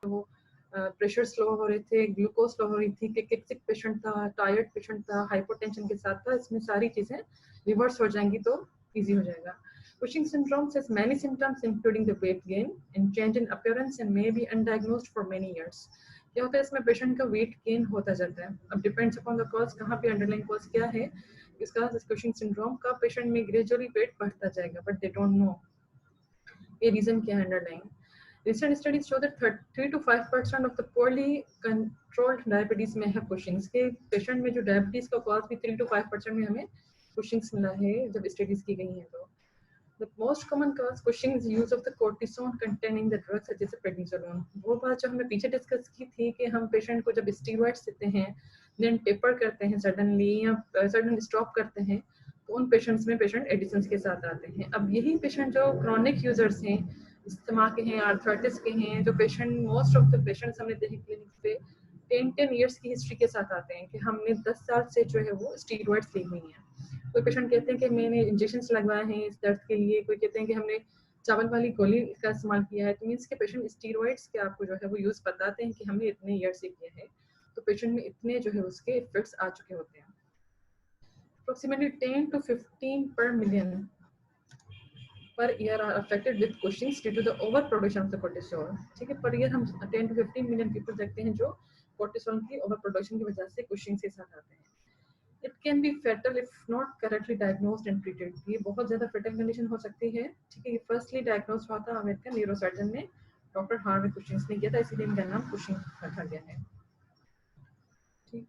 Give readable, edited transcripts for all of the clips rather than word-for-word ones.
वो pressure slow हो रहे थे, ग्लूकोज स्लो हो रही थी, किक पेशेंट था, टायर्ड पेशेंट था, हाइपोटेंशन के साथ था, इसमें सारी चीजें रिवर्स हो जाएंगी तो इजी हो जाएगा. Cushing syndrome has many symptoms including the weight gain and change in appearance and may be undiagnosed for many years. क्या होता है इसमें पेशेंट का वेट गेन होता जाता है. अब डिपेंड्स अपॉन द कॉज, कहाँ पे अंडरलाइन कॉज क्या है इसका. Cushing syndrome का पेशेंट में ग्रेजुअली वेट बढ़ता जाएगा बट दे डोंट नो ये रीजन क्या है underline. Recent studies show that 3 to 5% of the poorly controlled diabetes में है Cushing's के पेशेंट में जो डायबिटीज का कॉज भी 3 to 5% में हमें Cushing's मिला है जब स्टडीज की गई हैं. तो the most common cause Cushing's use of the cortisone containing the drugs such as prednisolone. वो बात जो हमने पीछे डिस्कस की थी कि हम पेशेंट को जब स्टीरॉइड्स देते हैं देन टेपर करते हैं सडनली या सडन स्टॉप करते हैं तो उन पेशेंट्स में पेशेंट एडिशंस के साथ आते हैं. अब यही पेशेंट जो क्रॉनिक यूजर्स हैं, इस्तेमा के हैं, आर्थराइटिस के हैं, जो patient most of the patients हमने देखे क्लिनिक पे 10 इयर्स की हिस्ट्री के साथ आते हैं कि हमने 10 साल से जो है वो स्टीरॉइड्स ली हुई हैं. कोई पेशेंट कहते हैं कि मैंने इंजेक्शंस लगवाए हैं इस दर्द के लिए, कोई कहते हैं कि हमने चावल वाली गोली का इस्तेमाल किया है. तो मीन्स के पेशेंट स्टीरॉइड्स के आपको जो है वो यूज बताते हैं कि हमने इतने ईयर से किया है तो पेशेंट में इतने जो है उसके इफेक्ट्स आ चुके होते हैं. Approximately 10 to 15 per million per year are affected with Cushing's due to the overproduction of the cortisol. ठीक है, पर ईयर हम 10 to 15 मिलियन पीपल देखते हैं जो cortisol की overproduction की वजह से Cushing's के साथ आते हैं. It can be fatal if not correctly diagnosed and treated. ये बहुत ज़्यादा fatal condition हो सकती है. ठीक है, फर्स्टली डायग्नोज हुआ था अमेरिकन न्यूरोसर्जन ने, डॉक्टर हार्वे कुशिंग्स ने किया था, इसीलिए इनका नाम कुशिंग रखा गया है. ठीक,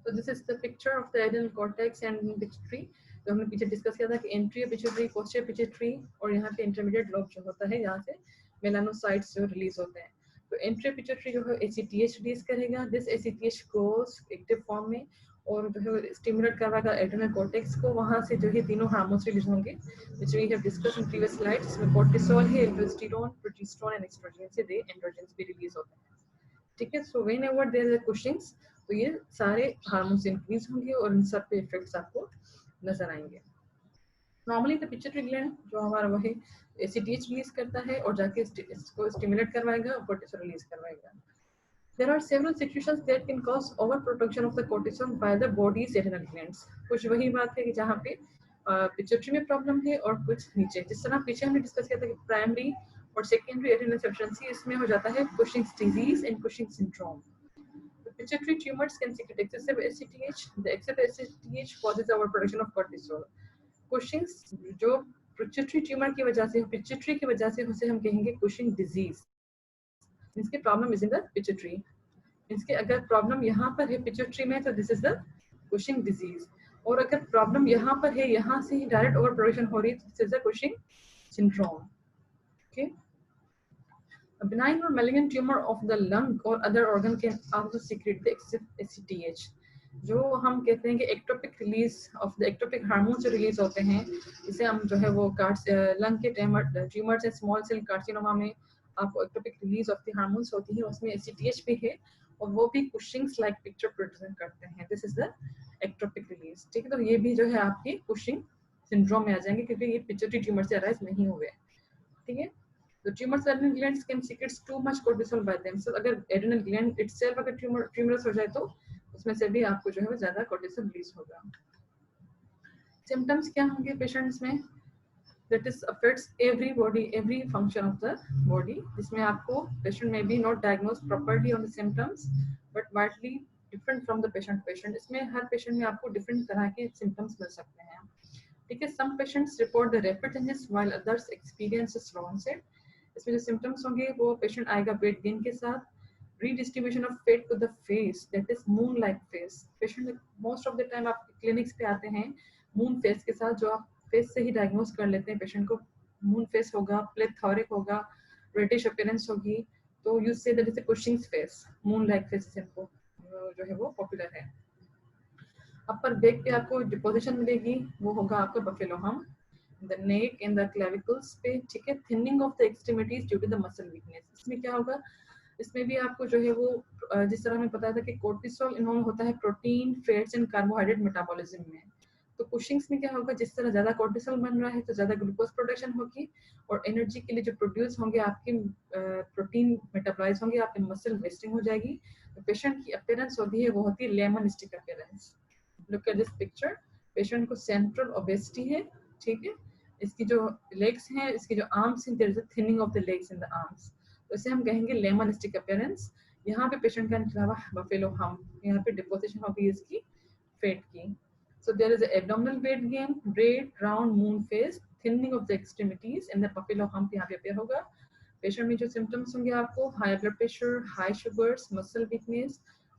तो this is the picture of the adrenal cortex and pituitary. जो हमने पीछे डिस्कस किया था कि एंट्रियर पिट्यूटरी, पोस्टीरियर पिट्यूटरी और यहाँ पे इंटरमीडिएट लोब जो होता है, यहाँ से मेलानोसाइट्स जो रिलीज होते हैं. तो एंट्रियर पिट्यूटरी जो है ACTH रिलीज करेगा. This ACTH goes active form में और जो है स्टिमुलेट करवाएगा एड्रेनल कॉर्टेक्स को. वहाँ से जो है तीनों हार्मोन्स रिलीज होंगे which we have discuss in previous slides. इसमें कोर्टिसोल है, एल्डोस्टेरोन, प्रोजेस्टेरोन एंड एस्ट्रोजन से दे एंड्रोजन्स भी रिलीज होते हैं. ठीक है, so whenever there is Cushing's तो ये सारे हार्मोन्स इंक्रीज होंगे और इन सब पे इफेक्ट्स आपको नजर आएंगे. नॉर्मली द पिट्यूटरी ग्लैंड जो हमारा वो है ACTH रिलीज करता है और जाके इसको स्टिमुलेट करवाएगा और कोर्टिसोल रिलीज करवाएगा. There are several situations that can cause overproduction of the cortisol by the body's adrenal glands. कुछ वही बात है कि जहाँ पे पिट्यूटरी में प्रॉब्लम है और कुछ नीचे. जिस तरह पीछे हमने डिस्कस किया था कि प्राइमरी और सेकेंडरी एड्रेनल सफिशिएंसी, इसमें हो जाता है Cushing's disease and Cushing's syndrome. The pituitary tumors can secrete excessive ACTH. The excessive ACTH causes overproduction of cortisol. Cushing's जो पिट्यूटरी ट्यूमर की वजह से, पिट्यूटरी की वजह से उसे हम कहेंगे Cushing disease. इसके problem is in the pituitary. इसके अगर प्रॉब्लम यहाँ पर है पिट्यूटरी में तो this is the Cushing disease. और अगर प्रॉब्लम यहाँ पर है, यहाँ से ही डायरेक्ट ओवर प्रोडक्शन हो रही है तो this is the Cushing syndrome. Okay. A benign or malignant tumor of the lung or other organ can also secrete the excessive ACTH. जो हम कहते हैं कि ectopic release of the ectopic hormone जो रिलीज होते हैं, इसे हम जो है वो लंग के tumours and small cell carcinoma में आपको ectopic release of the hormones होती है, उसमें ACTH भी है और वो भी Cushing's लाइक पिक्चर प्रेजेंट करते हैं. This is the ectopic release. ठीक है, तो ये भी जो है आपकी Cushing सिंड्रोम में आ जाएंगे क्योंकि ये पिट्यूटरी ट्यूमर से अराइज नहीं हुए. ठीक है, The tumors adrenal glands can secrete too much cortisol by themselves. अगर adrenal gland itself अगर tumorous हो जाए तो उसमें से भी आपको जो है वो ज्यादा cortisol रिलीज होगा. Symptoms क्या होंगे पेशेंट्स में? That is affects every body, every function of the body. जिसमें आपको patient may be not diagnosed properly on the symptoms, but widely different from the patient. इसमें हर patient में आपको different तरह के symptoms मिल सकते हैं. ठीक है, some patients report the rapid changes while others experience a slow onset. इसमें जो सिम्टम्स होंगे वो पेशेंट आएगा वेट गेन के साथ, redistribution of fat to the face, that is moon like face. Patient most of the time आप clinics पे आते हैं मून फेस के साथ, जो आप फेस से ही डायग्नोज कर लेते हैं पेशेंट को. मून फेस होगा, प्लेथोरिक होगा, रेडिश अपीयरेंस होगी, तो you say that is a Cushing's face, moon like face इनको जो है वो पॉपुलर है. अपर बैक पे आपको डिपोजिशन मिलेगी, वो होगा आपका बफेलो हम. The neck and the clavicles पे, ठीक है, thinning of the extremities due to the muscle weakness. इसमें क्या होगा, इसमें भी आपको जो है वो जिस तरह हमें पता था कि कोर्टिसोल इन्वॉल्व होता है protein, fats and carbohydrate metabolism में, तो कुशिंग्स में क्या होगा, जिस तरह ज्यादा कोर्टिसोल बन रहा है तो ज्यादा ग्लूकोज प्रोडक्शन होगी और एनर्जी के लिए जो प्रोड्यूस होंगे आपके प्रोटीन मेटाबॉलाइज होंगे, आपके मसल वेस्टिंग हो जाएगी। तो पेशेंट की अपीयरेंस होती है वो होती है lemon stick appearance. Look at this picture, patient को सेंट्रल ओबेसिटी है, ठीक है, इसकी जो लेग्स हैं, इसकी जो आर्म्स हैं, there is a thinning of the legs in the arms, तो इसे हम कहेंगे लेमन स्टिक अपीयरेंस। यहाँ पे पेशेंट का निकला हुआ बफेलो हम्प, यहाँ पे डिपोजिशन होगी इसकी फेट की। So there is an abdominal weight gain, red, round, moon face, thinning of the extremities, and the buffalo hump यहाँ पे appear होगा। पेशेंट में जो सिम्टम्स होंगे आपको high blood pressure, high sugars, muscle weakness,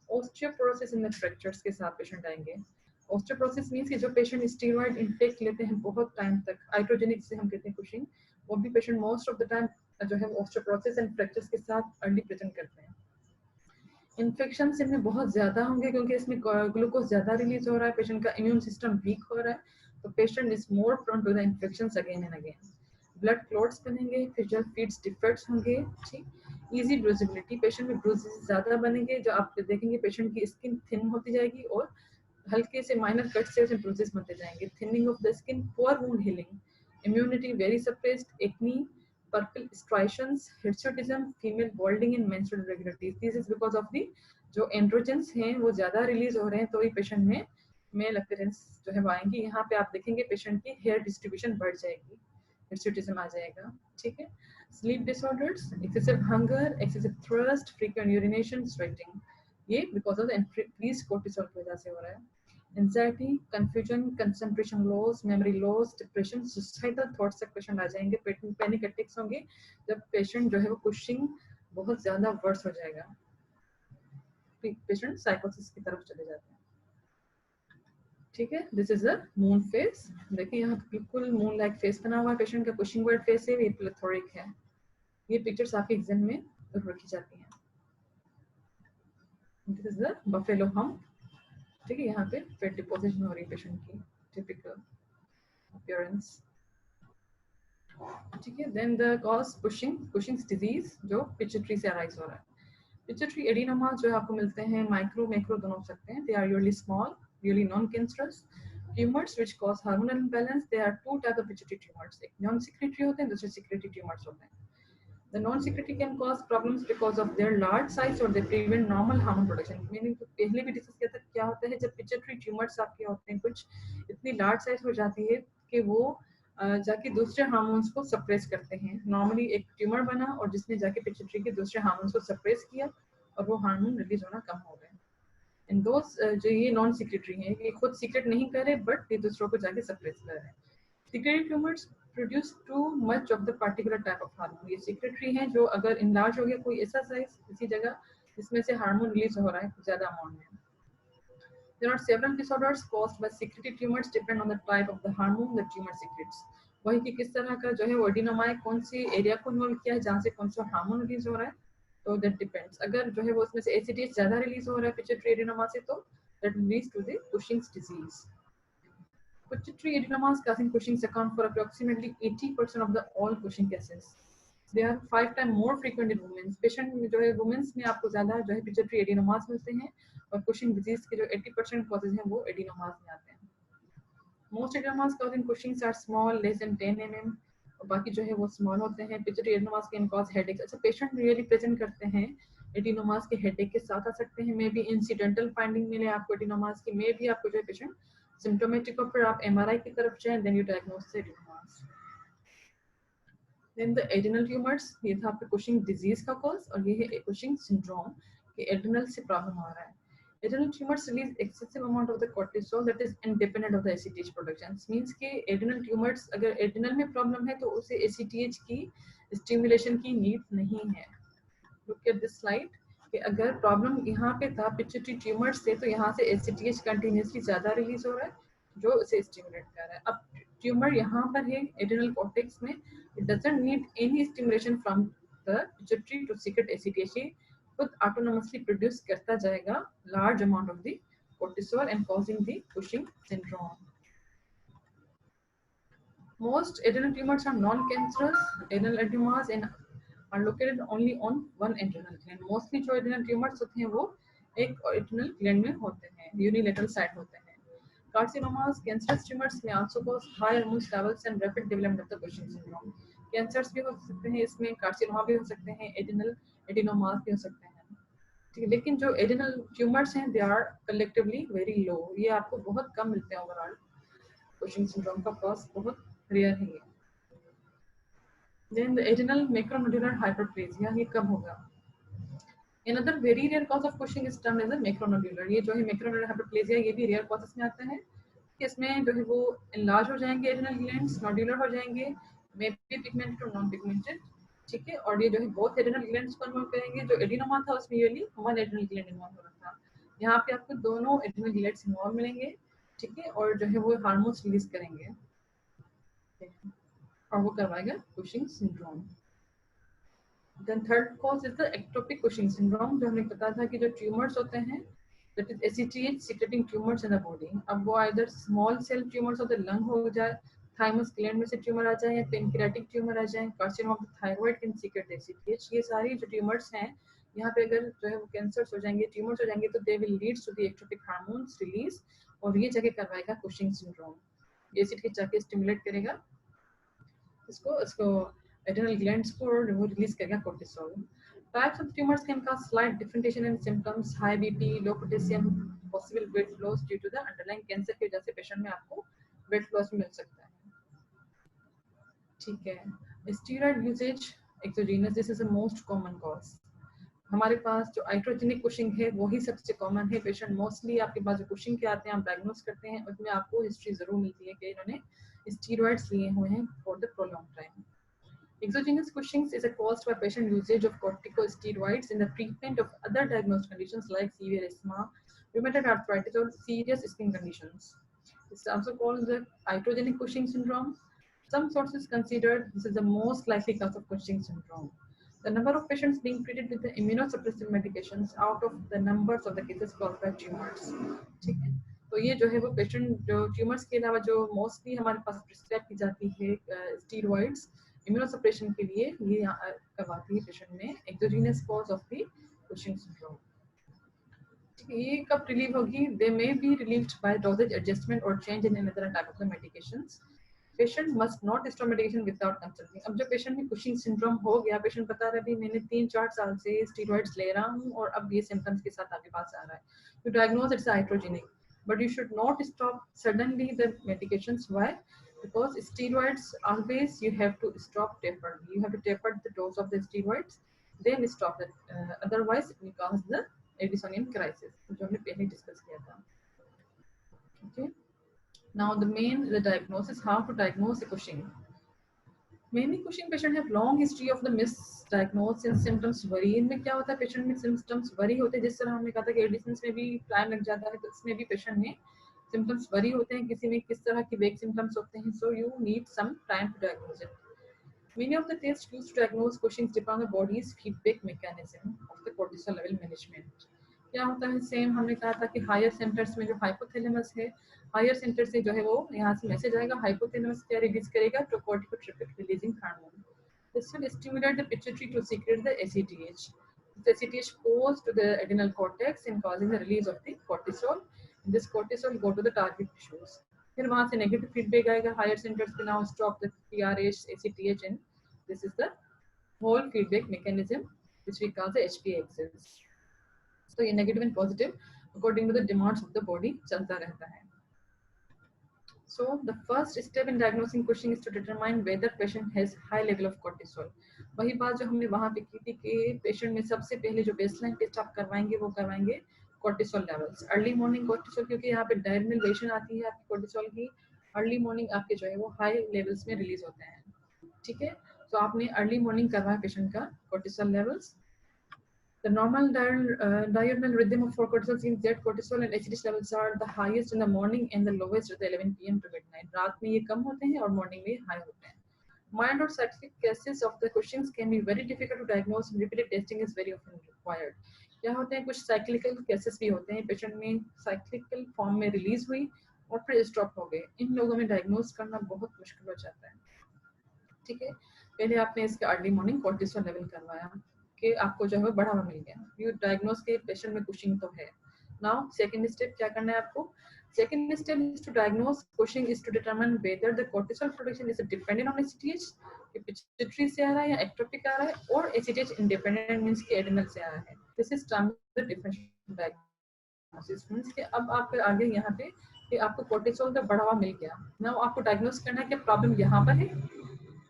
osteoporosis in the fractures के साथ patient आएंगे। ऑस्टियोपोरोसिस मींस कि जो पेशेंट स्टीरॉयड इंटेक लेते हैं बहुत टाइम तक, आइट्रोजेनिक से हम कहते हैं कुशिंग, वो भी patient most of the time जो है ऑस्टियोपोरोसिस एंड फ्रैक्चर्स के साथ अर्ली प्रेजेंट करते हैं। इन्फेक्शन इनमें बहुत ज्यादा होंगे क्योंकि इसमें ग्लूकोज ज्यादा रिलीज हो रहा है, पेशेंट का इम्यून सिस्टम वीक हो रहा है, तो patient is more prone to the infections again and again. Blood clots बनेंगे, फिशर फीड्स डिफेक्ट्स होंगे, ठीक, इजी ब्रूजिबिलिटी, पेशेंट में ब्रूजेस ज्यादा बनेंगे, जो आप देखेंगे पेशेंट की स्किन थिन होती जाएगी और हल्के से माइनर कट से उसमें ब्रूजेस बनते जाएंगे। Thinning of the skin, poor wound healing, immunity very suppressed, acne, purple striations, hirsutism, female balding and menstrual irregularities. This is because of the जो एंड्रोजेंस हैं वो ज्यादा रिलीज हो रहे हैं, तो ये पेशेंट में मेल अपीयरेंस जो है वो आएंगी। यहाँ पे आप देखेंगे पेशेंट की हेयर डिस्ट्रीब्यूशन बढ़ जाएगी, हिर्सुटिज्म आ जाएगा, ठीक है। Sleep disorders, excessive hunger, excessive thrust, frequent urination, sweating, ये बिकॉज ऑफ इंक्रीज कोर्टिसोल की वजह से हो रहा है। Anxiety, confusion, concentration loss, memory loss, depression, suicidal thoughts तक पेशेंट आ जाएंगे। पैनिक अटैक्स होंगे जब पेशेंट जो है वो कुशिंग बहुत ज्यादा वर्स हो जाएगा, पेशेंट साइकोसिस की तरफ चले जाते हैं, ठीक है। This is a moon face, देखिए यहाँ बिल्कुल मून लाइक फेस बना हुआ है पेशेंट का, कुशिंग वर्ड फेस है, ये प्लेथोरिक है। ये पिक्चर्स आपके एग्जाम में रखी जाती हैं। This is the buffalo hump, ठीक है, यहाँ पे फेट डिपोजिशन हो रही है पेशेंट की, टिपिकल अपीयरेंस, ठीक है। Then the cause Cushing's disease जो पिट्यूटरी से अराइज हो रहा है। पिट्यूटरी एडिनोमा जो आपको मिलते हैं माइक्रो मैक्रो दोनों हो सकते हैं। They are usually small, usually non cancerous tumours which cause hormonal imbalance. There are two type of pituitary tumours, एक नॉन सिक्रेटरी होते हैं, दूसरे सिक्रेटरी ट्यूमर्स होते हैं। The non-secretory can cause problems because of their large size or they prevent normal hormone production. Meaning तो पहले भी discuss किया था क्या होता है जब पिट्यूटरी ट्यूमर्स आपके होते हैं कुछ इतनी लार्ज साइज हो जाती है कि वो जाके दूसरे हार्मोन्स को सप्रेस करते हैं। नॉर्मली एक ट्यूमर बना और जिसने जाके पिट्यूटरी के दूसरे हार्मोन्स को सप्रेस किया और वो हार्मोन रिलीज होना कम हो गए। इन दोस जो ये नॉन सिक्रेटरी हैं, ये खुद सीक्रेट नहीं कर रहे बट ये दूसरों को जाके सप्रेस कर रहे हैं। Secretory tumours produce too much of the particular type of hormone. ये सिक्रेटरी हैं जो अगर इनलार्ज हो गया कोई ऐसा साइज किसी जगह जिसमें से हार्मोन रिलीज हो रहा है ज्यादा अमाउंट में। There are several disorders caused by secretory tumors depend on the type of the hormone the tumor secretes. वही कि किस तरह का जो है वो एडिनोमा है, कौन सी एरिया को इन्वॉल्व किया है जहाँ से कौन सा हार्मोन रिलीज हो रहा है, तो दैट डिपेंड्स। अगर जो है वो उसमें से एसीटीएच ज्यादा रिलीज हो रहा है पिट्यूटरी एडिनोमा से, तो that leads to the Cushing's disease. Pituitary adenomas causing Cushing's account for approximately 80% of the all Cushing cases. They are 5 times more frequent in women. Patient में जो है women's में आपको ज्यादा जो है pituitary adenomas मिलते हैं और Cushing disease के जो 80% causes हैं वो adenomas में आते हैं। Most adenomas causing Cushing's are small, less than 10 mm और बाकी जो है वो small होते हैं। Pituitary adenomas can cause headaches. अच्छा patient really present करते हैं adenomas के headache के साथ आ सकते हैं। Maybe incidental finding मिले आपको adenomas की, maybe आपको जो है patient सिम्टोमेटिक और फिर आप एमआरआई की तरफ जाएं, then you diagnose the adenomas. Then the adrenal tumours, ये था आपके कुशिंग डिजीज का कॉज और ये है कुशिंग सिंड्रोम कि एडिनल से प्रॉब्लम आ रहा है। Adrenal tumours release excessive amount of the cortisol that is independent of the ACTH production. Means कि एडिनल ट्यूमर्स अगर एडिनल में प्रॉब्लम है तो उसे एसीटीएच की स्टिमुलेशन की नीड नहीं है। लुक एट दिस स्लाइड कि अगर प्रॉब्लम यहाँ पे था पिट्यूटरी ट्यूमर से, तो यहाँ से एसीटीएच कंटिन्यूसली ज्यादा रिलीज हो रहा है जो उसे स्टिमुलेट कर रहा है। अब ट्यूमर यहाँ पर है एड्रिनल कॉर्टेक्स में, it doesn't need any stimulation from the pituitary to secrete ACTH, खुद ऑटोनोमसली प्रोड्यूस करता जाएगा large amount of the cortisol and causing the Cushing syndrome. Most adrenal tumors are non-cancerous. Adrenal adenomas and are located only on one adrenal gland. Mostly जो adrenal tumors होते हैं वो एक adrenal gland में होते हैं, unilateral side होते हैं। Carcinomas, cancerous tumors may also cause high hormone levels and rapid development of the Cushing syndrome. Cancers भी हो सकते हैं इसमें, कार्सिनोमा भी हो सकते हैं, एडिनोमास भी हो सकते हैं, ठीक है। लेकिन जो एडिनल ट्यूमर्स हैं they are collectively very low, ये आपको बहुत कम मिलते हैं ओवरऑल। Cushing syndrome का कॉज बहुत रेयर है ये। Then the adrenal macronodular hyperplasia, ये कब होगा? Another very rare cause of Cushing is termed as a macronodular। ये जो है macronodular hyperplasia ये भी rare causes में आता है कि इसमें जो है वो enlarge हो जाएंगे एड्रेनल ग्लैंड्स, नोड्यूलर हो जाएंगे, मे बी पिगमेंटेड और नॉन पिगमेंटेड, ठीक है। और ये जो है बहुत एड्रेनल ग्लैंड्स को इन्वॉल्व करेंगे। जो एडिनोमा था उसमें usually one adrenal gland involve हो रहा था, यहाँ पे आपको दोनों एड्रेनल ग्लैंड्स इन्वॉल्व मिलेंगे, ठीक है। और जो है वो हार्मोन्स रिलीज करेंगे और वो करवाएगा Cushing syndrome। Then third cause is the ectopic Cushing syndrome, जो हमने बताया था कि जो ट्यूमर्स होते हैं that is ACTH secreting tumors in the body, अब वो either small cell tumors of the lung हो जाए, thymus gland में से ट्यूमर आ जाए, या pancreatic ट्यूमर आ जाए, carcinoma of the thyroid can secrete ACTH। ये सारी जो ट्यूमर्स हैं यहाँ पे अगर जो है वो कैंसर्स हो जाएंगे, ट्यूमर्स हो जाएंगे, तो they will lead to the ectopic hormones release, और ये जगह करवाएगा Cushing syndrome। एसिड के जाके स्टिमुलेट करेगा इसको adrenal glands को, और वो रिलीज करेगा cortisol। Types of tumors can cause slight differentiation in symptoms, high BP, low potassium, possible weight loss due to the underlying cancer की वजह से पेशेंट में आपको weight loss मिल सकता है, ठीक है। Steroid usage, exogenous, this is the most common cause। हमारे पास जो आइट्रोजेनिक कुशिंग है वही सबसे कॉमन है। पेशेंट मोस्टली आपके पास जो कुशिंग के आते हैं आप डायग्नोस करते हैं, उसमें आपको हिस्ट्री जरूर मिलती है कि इन्होंने स्टीरॉइड्स लिए हुए हैं for the prolong time. Exogenous Cushing's is caused by patient usage of corticosteroids in the treatment of other diagnosed conditions like severe asthma, rheumatoid arthritis, or serious skin conditions. It's also called the iatrogenic Cushing syndrome. Some sources consider this is the most likely cause of Cushing syndrome. The number of patients being treated with the immunosuppressive medications out of the numbers of the cases caused by tumors. ठीक है, तो ये जो है वो patient जो tumours के अलावा जो मोस्टली हमारे पास प्रिस्क्राइब की जाती है स्टीरॉइड्स इम्यूनोसप्रेशन के लिए, ये करवाती है पेशेंट में exogenous cause of the Cushing syndrome। ये कब रिलीव होगी? They may be relieved by dosages adjustment और change in another type of the medications. Patient must not stop medication without consulting. अब जो पेशेंट में Cushing syndrome हो गया, patient बता रहा है भी मैंने 3-4 साल से स्टीरॉइड्स ले रहा हूँ और अब ये सिम्टम्स के साथ आपके पास आ रहा है, you diagnose it's iatrogenic, but you should not stop suddenly the medications. Why? Because steroids always you have to stop taper. You have to taper the dose of the steroids, then stop it. Otherwise, it will cause the Addisonian crisis, जो हमने पहले discuss किया था। Okay. Now the diagnosis, how to diagnose a Cushing. Many Cushing patients have long history of the misdiagnosed and symptoms vary। इनमें क्या होता है, patient में सिम्टम्स वरी होते हैं, जिस तरह हमने कहा था कि एडिसन्स में भी टाइम लग जाता है, तो इसमें भी पेशेंट में सिम्टम्स वरी होते हैं, किसी में किस तरह की वेक सिम्टम्स होते हैं, so you need some time to diagnose it. Many of the tests used to diagnose Cushing's depend on the body's feedback mechanism of the cortisol level management। क्या होता है, सेम हमने कहा था कि हायर सेंटर्स में जो हाइपोथैलेमस है, हायर सेंटर से जो है वो यहाँ से मैसेज आएगा, हाइपोथैलेमस क्या रिलीज करेगा, तो corticotropic releasing hormone. This will stimulate the pituitary to secrete the ACTH. The ACTH goes to the adrenal cortex and causing the release of the cortisol. This cortisol go to the target tissues. फिर वहाँ से negative feedback आएगा higher centres पे, now stop the TRH, ACTH, and this is the whole feedback mechanism which we call the HPA axis. So ये negative and positive according to the demands of the body चलता रहता है। So the first step in diagnosing Cushing is to determine whether patient has high level of cortisol। वही बात जो हमने वहाँ पे की थी कि पेशेंट में सबसे पहले जो बेसलाइन टेस्ट आप करवाएंगे वो करवाएंगे cortisol levels, early morning cortisol, क्योंकि यहाँ पे डायरेक्ट वेरिएशन आती है आपकी cortisol की, अर्ली मॉर्निंग आपके जो है वो हाई लेवल्स में रिलीज होते हैं, ठीक है। तो आपने अर्ली मॉर्निंग करवाया पेशेंट का cortisol levels। The normal diurnal rhythm for cortisol means that cortisol and ACTH levels are the highest in the morning and the lowest at the 11 p.m. to midnight। रात में ये कम होते हैं और morning में high होते हैं। Mild or cyclic cases of the Cushing's can be very difficult to diagnose and repeated testing is very often required। क्या होते हैं, कुछ साइक्लिकल केसेस भी होते हैं, पेशेंट में साइक्लिकल फॉर्म में रिलीज हुई और फिर स्टॉप हो गए, इन लोगों में डायग्नोज करना बहुत मुश्किल हो जाता है, ठीक है। पहले आपने इसका अर्ली मॉर्निंग कोर्टिसोल लेवल करवाया कि आपको जो है वो बढ़ावा मिल गया, यू डायग्नोज के पेशेंट में कुशिंग तो है। नाउ सेकंड स्टेप क्या करना है आपको, Second step is to diagnose Cushing is to determine whether the cortisol production is dependent on ACTH, कि pituitary से आ रहा है या ectopic आ रहा है, और ACTH independent means कि adrenal से आ रहा है. This is termed the differential diagnosis. Means कि अब आप आगे यहाँ पे कि आपको cortisol का बढ़ावा मिल गया. Now आपको diagnose करना है कि problem यहाँ पर है,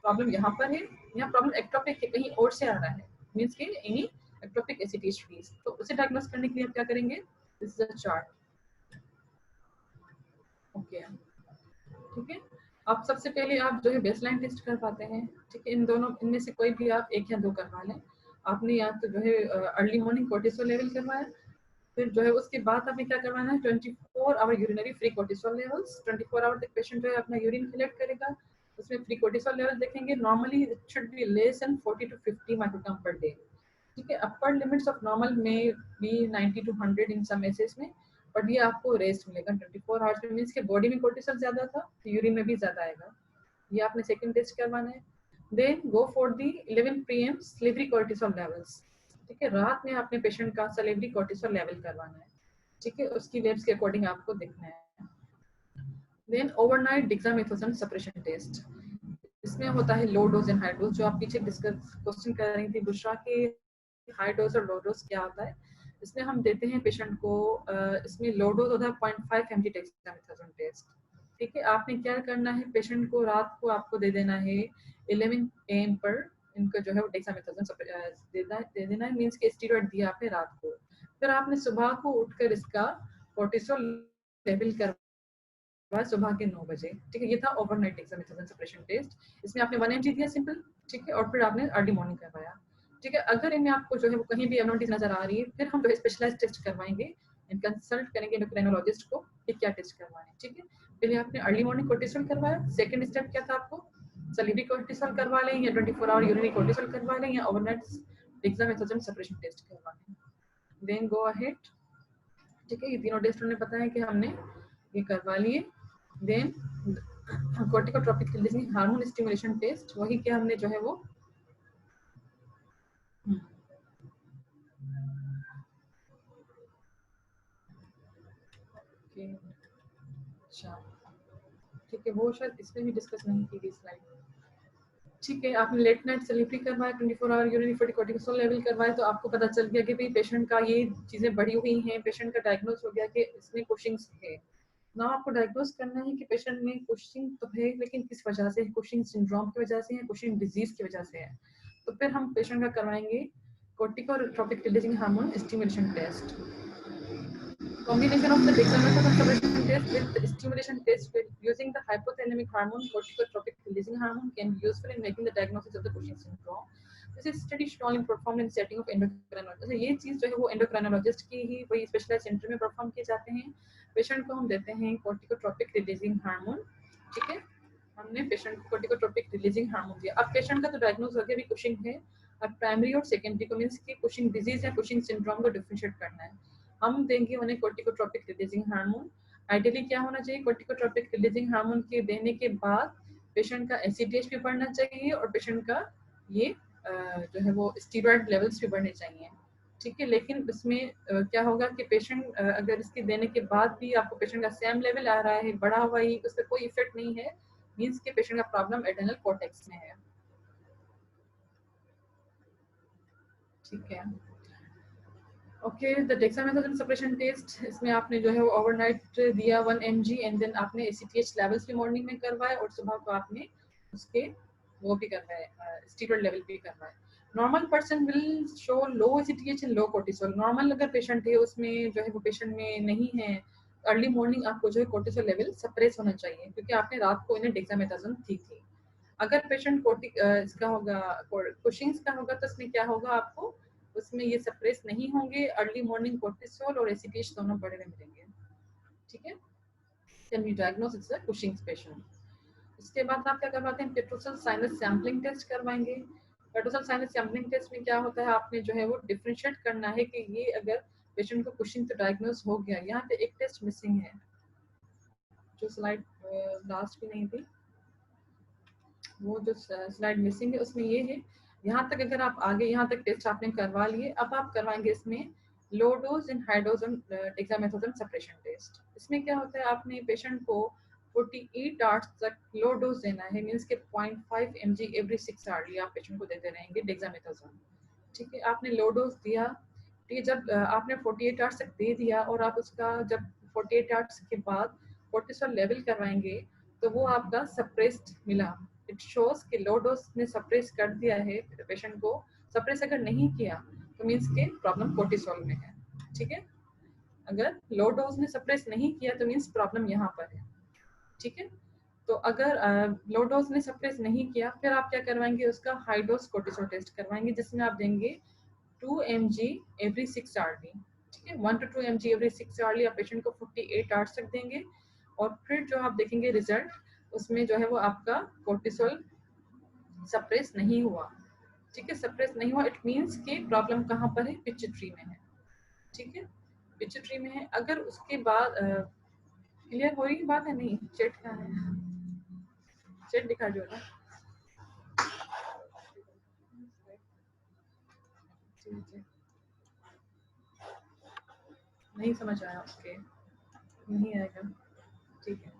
problem यहाँ पर है, या problem ectopic के कहीं और से आ रहा है. Means कि any ectopic ACTH release. तो उसे diagnose करने के लिए आप क्या करेंगे? This is a chart. Okay ठीक है. अब सबसे पहले आप जो है बेसलाइन टेस्ट कर पाते हैं. ठीक है, इन दोनों इनमें से कोई भी आप एक या दो करवा लें. आपने या तो जो है अर्ली मॉर्निंग कोर्टिसोल लेवल करवाया, फिर जो है उसके बाद आपने क्या करवाना है 24 hour urinary free cortisol levels. 24 hour तक पेशेंट जो है अपना यूरिन कलेक्ट करेगा, उसमें फ्री कोर्टिसोल लेवल देखेंगे. Normally it should be less than 40 to 50 microgram per day. ठीक है, अपर लिमिट्स ऑफ नॉर्मल में be 90 to 100 in some cases में, बट ये आपको रेस्ट मिलेगा 24 आवर्स में. मींस के बॉडी में कोर्टिसोल ज्यादा था तो यूरिन में भी ज्यादा आएगा. ये आपने सेकंड टेस्ट करवाना है. Then go for the 11 PM salivary cortisol levels. ठीक है, रात में आपने पेशेंट का सलेवरी कोर्टिसोल लेवल करवाना है. ठीक है, उसकी वेब्स के अकॉर्डिंग आपको देखना है. Then overnight dexamethasone suppression test. इसमें होता है low dose and high dose, जो आप पीछे डिस्कस क्वेश्चन कर रही थी बुशरा के हाई डोज और लो डोज क्या होता है. इसमें हम देते हैं पेशेंट को इसमें लो डोज होता है 0.5 mg डेक्सामेथासोन टेस्ट. ठीक है, आपने क्या करना है, पेशेंट को रात को आपको दे देना है 11 AM पर इनका जो है वो डेक्सामेथासोन दे देना है. मींस के स्टेरॉइड दिया आपने रात को, फिर आपने सुबह को उठकर इसका कोर्टिसोल लेवल कर सुबह के 9 बजे. ठीक है, ये था ओवरनाइट डेक्सामेथासोन सप्रेशन टेस्ट. इसमें आपने 1 mg दिया सिंपल. ठीक है, और फिर आपने अर्ली मॉर्निंग करवाया. ठीक है, अगर इनमें आपको जो है वो कहीं भी एबनॉर्मलिटीज नजर आ रही है, फिर हम जो है स्पेशलाइज्ड टेस्ट करवाएंगे एंड कंसल्ट करेंगे एंडोक्राइनोलॉजिस्ट को कि क्या टेस्ट करवाना है. ठीक है, पहले आपने अर्ली मॉर्निंग कोर्टिसोल करवाया. सेकंड स्टेप क्या था, आपको सलीबी कोर्टिसोल करवा लें या 24 आवर यूरिनरी कोर्टिसोल करवा लें या ओवरनाइट डेक्सामेथासोन सप्रेशन टेस्ट करवा लें. Then go ahead. ठीक है, ये तीनों टेस्ट उन्होंने पता है कि हमने ये करवा लिए. Then corticotropic releasing hormone stimulation test, वही क्या हमने जो है वो अच्छा ठीक है, वो शायद इसमें भी डिस्कस नहीं की गई स्लाइड. ठीक है, आपने लेट नाइट सलीपरी करवाया, 24 hour urinary free cortisol level करवाया, तो आपको पता चल गया कि भाई पेशेंट का ये चीजें बढ़ी हुई हैं. पेशेंट का डायग्नोस हो गया कि इसमें कुशिंग्स है. ना आपको डायग्नोस करना है कि पेशेंट में कुशिंग तो है, लेकिन किस वजह से, कुशिंग सिंड्रोम की वजह से है, कुशिंग डिजीज की वजह से है. तो फिर हम पेशेंट का करवाएंगे corticotropic releasing hormone stimulation test. Combination of the dexamethasone suppression test with the stimulation test with using the hypothalamic hormone corticotropic releasing hormone can be useful in making the diagnosis of the Cushing syndrome. This is study strongly performed in setting of endocrinologist. ये चीज जो है वो endocrinologist की ही वही specialised centre में perform किए जाते हैं. पेशेंट को हम देते हैं corticotropic releasing hormone. ठीक है, हमने पेशेंट को corticotropic releasing hormone दिया. अब पेशेंट का तो डायग्नोज हो गया भी कुशिंग है. अब प्राइमरी और सेकेंडरी को मींस की कुशिंग डिजीज या कुशिंग सिंड्रोम को डिफरेंशिएट करना है. हम देंगे उन्हें कोर्टिकोट्रोपिक रिलीजिंग हार्मोन. आइडियली क्या होना चाहिए, कोर्टिकोट्रोपिक रिलीजिंग हार्मोन के देने के बाद पेशेंट का एसिडिएच भी बढ़ना चाहिए और पेशेंट का ये जो है वो स्टीरॉयड लेवल्स भी बढ़ने चाहिए. ठीक है, लेकिन इसमें क्या होगा कि पेशेंट अगर इसके देने के बाद भी आपको पेशेंट का सेम लेवल आ रहा है, बढ़ा हुआ ही, उसका कोई इफेक्ट नहीं है, मींस के पेशेंट का प्रॉब्लम एड्रेनल कॉर्टेक्स में है. ठीक है, okay. The dexamethasone suppression test, इसमें आपने जो है वो ओवरनाइट दिया 1 mg एंड देन आपने एसीटीएच लेवल्स भी मॉर्निंग में करवाए और सुबह को आपने उसके वो भी करवाए स्टीरॉयड लेवल भी करवाए. Normal person will show low ACTH and low cortisol. Normal अगर पेशेंट है उसमें जो है वो पेशेंट में नहीं है, अर्ली मॉर्निंग आपको जो है कोर्टिसोल लेवल सप्रेस होना चाहिए क्योंकि आपने रात को इन्हें डेक्सामेथासोन दी थी. अगर पेशेंट इसका होगा कुशिंग्स का होगा तो इसमें क्या होगा, आपको उसमें ये सप्रेस नहीं होंगे. अर्ली मॉर्निंग कोर्टिसोल और एसीटीएच दोनों बढ़े हुए मिलेंगे. ठीक है, can be diagnose it's a Cushing's patient. इसके बाद आप क्या करवाते हैं, पेट्रोसल साइनस सैम्पलिंग टेस्ट करवाएंगे. पेट्रोसल साइनस सैम्पलिंग टेस्ट में क्या होता है, आपने जो है वो डिफरेंशिएट करना है कि ये अगर पेशेंट को कुशिंग तो डायग्नोस हो गया. यहाँ पे एक टेस्ट मिसिंग है, जो स्लाइड लास्ट भी नहीं थी, वो जो स्लाइड मिसिंग है उसमें ये है. यहाँ तक अगर आप आगे यहाँ तक टेस्ट आपने करवा लिए, अब आप करवाएंगे इसमें low dose and high dose dexamethasone suppression test. इसमें क्या होता है, आपने पेशेंट को 48 आवर्स तक लो डोज देना है, मीन्स के 0.5 mg एवरी 6 आवर्ली आप पेशेंट को देते रहेंगे डेक्सामेथासोन। ठीक है, आपने लो डोज दिया, ठीक है, जब आपने 48 आवर्स तक दे दिया और आप उसका जब 48 आवर्स के बाद कोर्टिसोल लेवल करवाएंगे तो वो आपका सप्रेस्ड मिला। इट शोज कि लो डोज ने सप्रेस कर दिया है पेशेंट को। सप्रेस अगर नहीं किया तो मीन्स के प्रॉब्लम कोर्टिसोल में है। ठीक है, अगर लो डोज ने सप्रेस नहीं किया तो मीन्स प्रॉब्लम यहाँ पर है। ठीक है, तो अगर लो डोज ने सप्रेस नहीं किया फिर आप क्या करवाएंगे, उसका हाई डोज कोर्टिसोल टेस्ट करवाएंगे, जिसमें आप देंगे 2 mg एवरी 6 आवर्ली। ठीक है, 1 to 2 mg एवरी 6 आवर्ली आप पेशेंट को 48 आवर्स तक देंगे। और फिर जो आप देखेंगे रिजल्ट, उसमें जो है वो आपका कोर्टिसोल सप्रेस नहीं हुआ। ठीक है, सप्रेस नहीं हुआ, इट मीन्स कि प्रॉब्लम कहाँ पर है, पिट्यूटरी में है। ठीक है, पिट्यूटरी में है। अगर उसके बाद क्लियर हो रही बात है, नहीं चेट कहाँ है, चेट दिखा दो ना। जी जी, नहीं समझ आया, ओके, नहीं आएगा, ठीक है।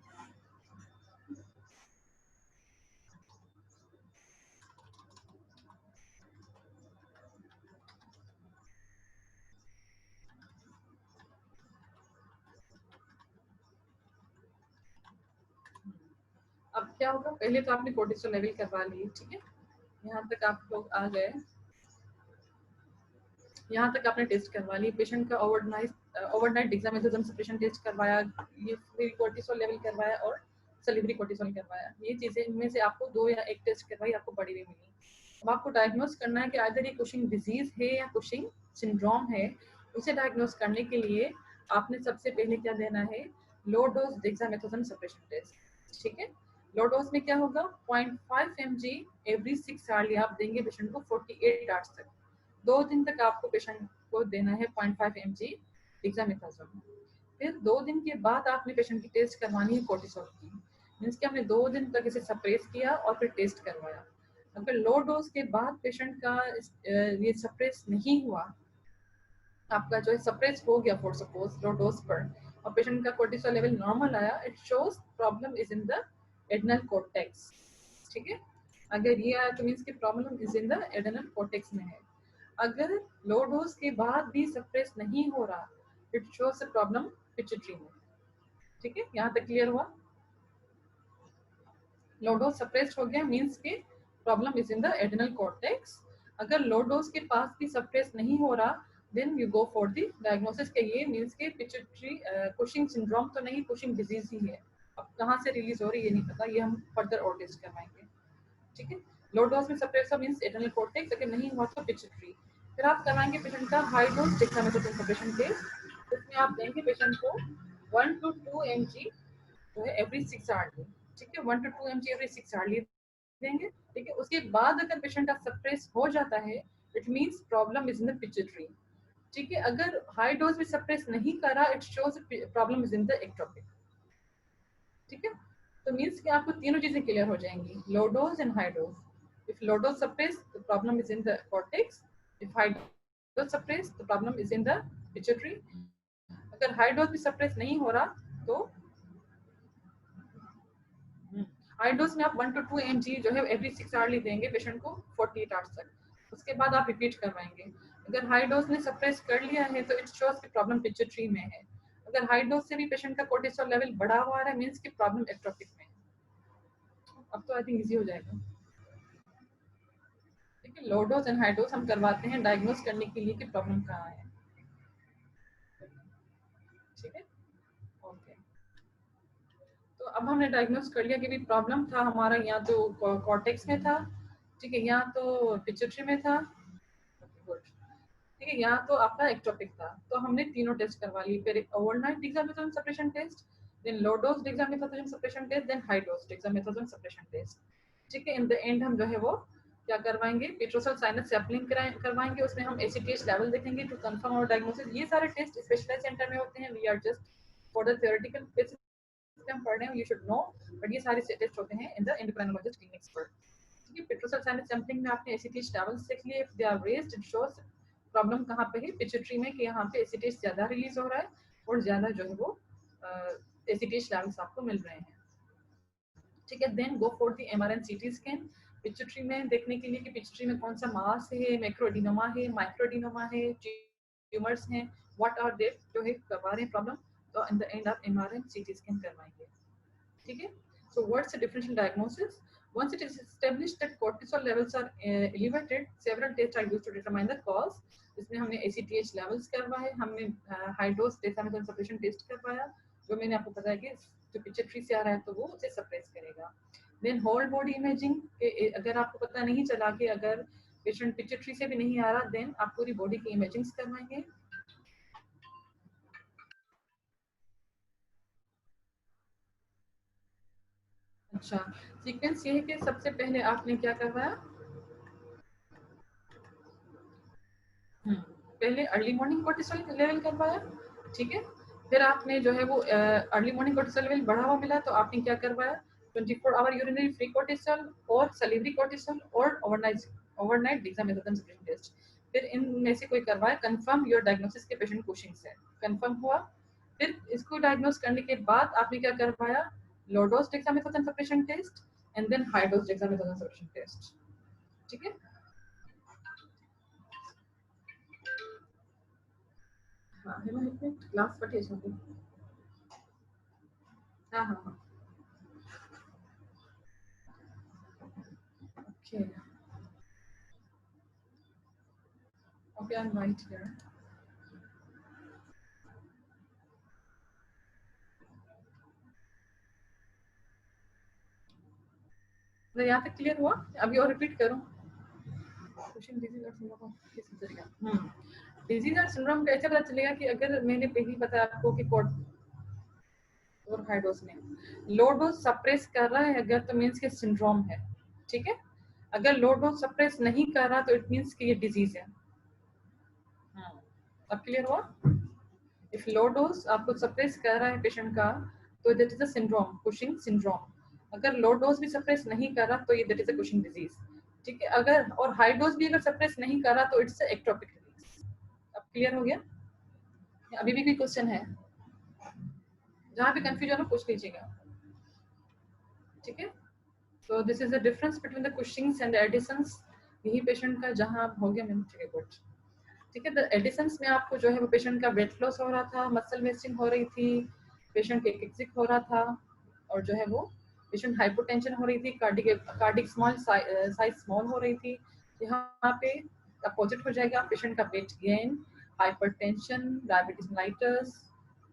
अब क्या होगा, पहले तो आपने कोर्टिसोल लेवल करवा ली, ठीक है, यहाँ तक आप लोग आ गए, यहाँ तक आपने टेस्ट करवा ली, पेशेंट का ओवरनाइट डेक्सामेथासोन सप्रेशन टेस्ट करवाया, ये फ्री कोर्टिसोल लेवल करवाया और सलिवरी कोर्टिसोल करवाया। ये चीजें इनमें से आपको 2 या 1 टेस्ट करवाई, आपको बड़ी भी मिली। अब आपको डायग्नोस करना है कि आइदर ये कुशिंग डिजीज है या कुशिंग सिंड्रोम है। उसे डायग्नोस करने के लिए आपने सबसे पहले क्या देना है, low dose dexamethasone suppression test. ठीक है, लो डोज में क्या होगा, 0.5 mg एवरी 6 आवर्ली आप देंगे पेशेंट को 48 आवर्स तक। 2 दिन तक आपको पेशेंट को देना है 0.5 mg डेक्सामेथासोन। फिर 2 दिन के बाद आपने पेशेंट की टेस्ट करवानी है कोर्टिसोल की, मीन्स कि आपने 2 दिन तक इसे सप्रेस किया और फिर टेस्ट करवाया। अगर लो डोज के बाद पेशेंट का ये सप्रेस नहीं हुआ, आपका जो है सप्रेस हो गया फॉर सपोज लो डोज पर, और पेशेंट का कोर्टिसोल लेवल नॉर्मल आया, it shows problem is in the adrenal cortex. ठीक है, अगर ये आया तो मीन्स की problem is in the adrenal cortex में है। अगर लो डोज के बाद भी सप्रेस नहीं हो रहा, इट शोज प्रॉब्लम पिट्यूटरी में। ठीक है, यहाँ तक क्लियर हुआ। लो डोज सप्रेस्ड हो गया मीन्स के problem is in the adrenal cortex. अगर लो डोज के पास भी सप्रेस नहीं हो रहा, then you go for the diagnosis के, ये मीन्स के पिट्यूटरी कुशिंग सिंड्रोम तो नहीं, कुशिंग डिजीज ही है। अब कहाँ से रिलीज हो रही है ये नहीं पता, ये हम फर्दर और टेस्ट करवाएंगे। ठीक है, लो डोज में सप्रेस मीन्स एड्रेनल कॉर्टेक्स, अगर नहीं हुआ तो पिट्यूटरी। फिर आप करवाएंगे पेशेंट का high dose dexamethasone suppression test. इसमें आप देंगे पेशेंट को 1 to 2 mg जो है एवरी 6 आवर्ली। ठीक है, 1 to 2 mg एवरी 6 आवर्ली देंगे। ठीक है, उसके बाद अगर पेशेंट का सप्रेस हो जाता है, it means problem is in the pituitary. ठीक है, अगर हाई डोज भी सप्रेस नहीं करा, it shows problem is in the ectopic. ठीक है, तो मींस कि आपको तीनों चीजें क्लियर हो जाएंगी, लो dose and high dose. If low dose suppress the problem is in the cortex, if high dose suppress the problem is in the pituitary. अगर हाई डोज भी सप्रेस नहीं हो रहा तो हाई डोज में आप 1 to 2 mg जो है एवरी 6 आवर्ली देंगे पेशेंट को 48 आवर्स तक। उसके बाद आप रिपीट करवाएंगे। अगर हाई डोज ने सप्रेस कर लिया है तो इट शोज कि प्रॉब्लम पिट्यूटरी में है। अगर हाई डोज से भी पेशेंट का कोर्टिसोल लेवल बढ़ा हुआ है, मींस कि प्रॉब्लम एक्ट्रोपिक में है। अब तो आई थिंक इजी हो जाएगा। ठीक है, low dose and high dose हम करवाते हैं डायग्नोस करने के लिए कि प्रॉब्लम कहाँ है। ठीक है, ओके, तो अब हमने डायग्नोस कर लिया कि भी प्रॉब्लम था हमारा या तो कॉर्टेक्स में था, ठीक है, या तो पिट्यूटरी में था। गुड, ठीक है, यहाँ तो आपका एक्टोपिक था। तो हमने तीनों टेस्ट करवा ली, फिर overnight dexamethasone suppression test, then low dose dexamethasone suppression test, then high dose dexamethasone suppression test. ठीक है, इन द एंड हम जो है वो क्या करवाएंगे, पेट्रोसल साइनस सैंपलिंग करवाएंगे, उसमें हम एसीटीएच लेवल देखेंगे टू कंफर्म और डायग्नोसिस। ये सारे टेस्ट स्पेशलाइज्ड सेंटर में होते हैं, we are just for the theoretical basis हम पढ़ रहे हैं, यू शुड नो, बट ये सारे टेस्ट होते हैं इन द एंडोक्राइनोलॉजिस्ट क्लिनिक्स पर। ठीक है, पेट्रोसल साइनस सैंपलिंग में आपने एसीटीएच लेवल्स देख लिए, if they are raised it shows problem कहाँ पे है, पिट्यूटरी में, कि यहाँ पे एसीटेट ज्यादा रिलीज हो रहा है और ज्यादा जो है वो एसीटेट लेवल्स आपको मिल रहे हैं। ठीक है, then go for the MRI and CT scan pituitary में देखने के लिए कि पिट्यूटरी में कौन सा मास है, मैक्रोएडिनोमा है, माइक्रोएडिनोमा है, ट्यूमर्स हैं, व्हाट आर दे, जो है करवा रहे हैं प्रॉब्लम, तो इन द एंड आप एमआरएन सीटी स्कैन करवाएंगे। ठीक है, so what's the differential diagnosis? Once it is established that cortisol levels are elevated, several tests are used to determine the cause. इसमें हमने ACTH levels करवाए, हमने high dose dexamethasone suppression test करवाया, जो मैंने आपको बताया कि जो पिट्यूटरी से आ रहा है तो वो उसे सप्रेस करेगा। देन होल बॉडी इमेजिंग, अगर आपको पता नहीं चला कि अगर पेशेंट पिट्यूटरी से भी नहीं आ रहा, देन आप पूरी बॉडी की इमेजिंग्स करवाएंगे। अच्छा, सीक्वेंस ये है कि सबसे पहले आपने क्या करवाया, पहले अर्ली मॉर्निंग कोर्टिसोल लेवल करवाया। ठीक है, फिर आपने जो है वो अर्ली मॉर्निंग कोर्टिसोल लेवल बढ़ा हुआ मिला तो आपने क्या करवाया, 24 आवर यूरिनरी फ्री कोर्टिसोल और सैलिवरी कोर्टिसोल और ओवरनाइट डेक्सामेथासोन सप्रेशन टेस्ट। फिर इनमें से कोई करवाया, कंफर्म योर डायग्नोसिस के पेशेंट कुशिंग्स है, कंफर्म हुआ। फिर इसको डायग्नोस करने के बाद आपने क्या करवाया, low dose dexamethasone suppression test and then high dose dexamethasone suppression test. ठीक है, हाँ है ना, एक मिनट क्लास पढ़िए सुनिए। हाँ हाँ हाँ, okay, okay, I'm right here. तो यहाँ तक क्लियर हुआ, अभी और रिपीट करूँ। क्वेश्चन डिजीज और सिंड्रोम किस तरीका, डिजीज और सिंड्रोम का ऐसे पता चलेगा कि अगर मैंने पहले बताया आपको कि कॉर्ड और हाई डोज में लो डोज सप्रेस कर रहा है अगर, तो मीन्स कि सिंड्रोम है। ठीक है, अगर लो डोज सप्रेस नहीं कर रहा तो इट मीन्स कि ये डिजीज है। अब क्लियर हुआ, इफ लो डोज आपको सप्रेस कर रहा है पेशेंट का तो that is a syndrome, Cushing syndrome. अगर लो डोज भी सप्रेस नहीं कर रहा तो ये that is a Cushing disease. ठीक है, अगर और हाई डोज भी अगर सप्रेस नहीं कर रहा तो इट्स एक्टोपिक डिजीज। अब क्लियर हो गया, अभी भी कोई क्वेश्चन है, जहाँ भी कंफ्यूजन हो पूछ लीजिएगा। ठीक है, so this is the difference between the Cushing's and the Addison's। यही पेशेंट का जहाँ हो गया मैंने, ठीक है गुड। ठीक है, द एडिसंस में आपको जो है वो पेशेंट का वेट लॉस हो रहा था, मसल वेस्टिंग हो रही थी, पेशेंट के किक हो रहा था, और जो है वो पेशेंट हाइपोटेंशन हो रही थी, कार्डिक स्मॉल साइज स्मॉल हो रही थी। यहाँ पे अपोजिट हो जाएगा, पेशेंट का weight gain, hypertension, diabetes mellitus,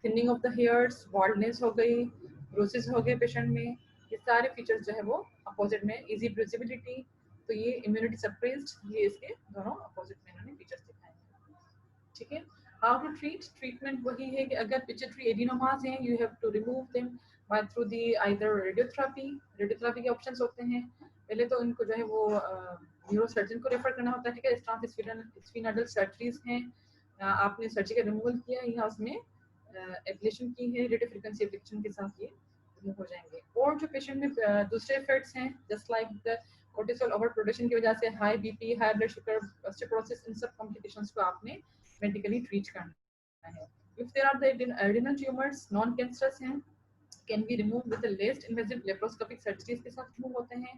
thinning of the hairs, baldness हो गई, ब्रूसेस हो गए पेशेंट में, ये सारे फीचर्स जो है वो अपोजिट में, इजी ब्रूसिबिलिटी, तो ये इम्यूनिटी सप्रेस्ड, ये इसके दोनों अपोजिट में इन्होंने फीचर्स दिखाए। ठीक है, हाउ टू ट्रीट, ट्रीटमेंट वही है कि अगर पिट्यूटरी एडिनोमास हैं, you have to remove them by through the either radiotherapy. Radiotherapy के ऑप्शंस होते हैं, पहले तो इनको जो है वो न्यूरोसर्जन को रेफर करना होता है। ठीक है, स्फीनाडल सर्जरीज हैं, आपने सर्जिकल रिमूवल किया या उसमें एब्लेशन की है, रेडियो फ्रीक्वेंसी एब्लेशन के साथ ये रिमूव हो जाएंगे। और जो पेशेंट में दूसरे इफेक्ट्स हैं, just like the cortisol over production की वजह से high BP, high blood sugar, osteoporosis, इन सब कॉम्प्लिकेशंस को आपने medically treat करना है। If there are the adrenal tumors, non-cancerous हैं, can be removed with the least invasive laparoscopic surgeries के साथ remove होते हैं।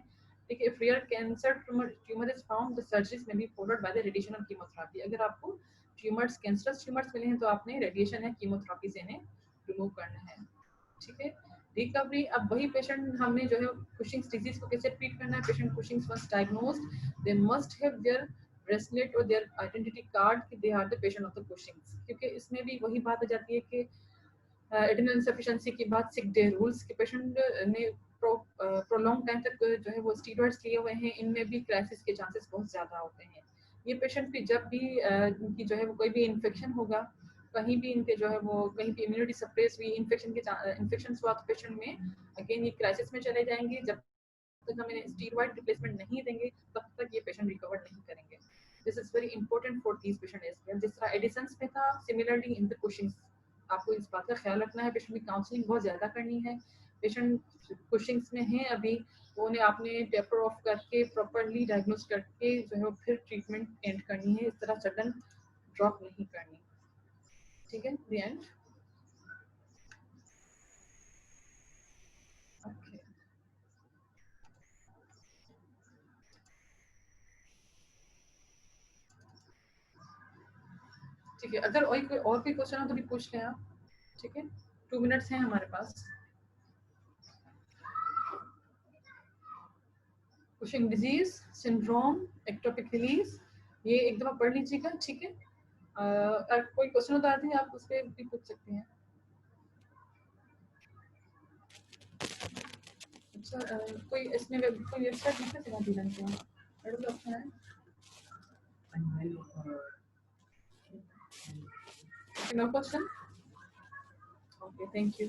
ठीक है, if rare cancer tumor is found, the surgeries may be followed by the radiation और chemotherapy। अगर आपको ट्यूमर्स, कैंसरस ट्यूमर्स मिले हैं तो आपने रेडिएशन या कीमोथेरेपी से इन्हें रिमूव करना है। ठीक है, रिकवरी, अब वही पेशेंट हमने जो है कुशिंग्स डिजीज को कैसे ट्रीट करना है, patient Cushing's once diagnosed, they must have their bracelet और देयर आइडेंटिटी कार्ड कि they are the patient of the Cushing's. क्योंकि इसमें भी वही बात आ जाती है कि एडिनल इनसफिशिएंसी के बाद सिक डे रूल्स के पेशेंट ने प्रोलॉन्ग टाइम तक जो है वो स्टीरॉइड्स लिए हुए हैं, इनमें भी क्राइसिस के चांसेस बहुत ज़्यादा होते हैं। ये पेशेंट भी जब भी इनकी जो है वो कोई भी इन्फेक्शन होगा, कहीं भी इनके जो है वो कहीं भी इम्यूनिटी सप्रेस हुई, इन्फेक्शन हुआ तो पेशेंट में अगेन ये क्राइसिस में चले जाएंगे। जब तक हम इन्हें स्टीरॉइड रिप्लेसमेंट नहीं देंगे तब तक ये पेशेंट रिकवर नहीं करेंगे। This is very important for these patient as well. जिस तरह एडिसंस में था, सिमिलरली इन द कुशिंग्स आपको इस बात का ख्याल रखना है, पेशेंट की काउंसलिंग बहुत ज़्यादा करनी है। पेशेंट कुशिंग्स में हैं अभी, तो उन्हें आपने टेपर ऑफ करके प्रॉपरली डायग्नोज करके जो है फिर ट्रीटमेंट एंड करनी है। इस तरह सडन ड्रॉप नहीं करनी, ठीक है, द एंड। ओके, ठीक है, अगर और कोई क्वेश्चन हो तो भी पूछ लें आप, ठीक है, 2 मिनट्स हैं हमारे पास। Cushing disease, syndrome, ectopic release, ये एक दफा पढ़ लीजिएगा, ठीक है। अगर कोई क्वेश्चन होता है आप उस पर भी पूछ सकते हैं। अच्छा, कोई इसमें कोई वेबसाइट दूसरे से दी जाती है, एडोब ऑप्शन है, no question, okay, thank you.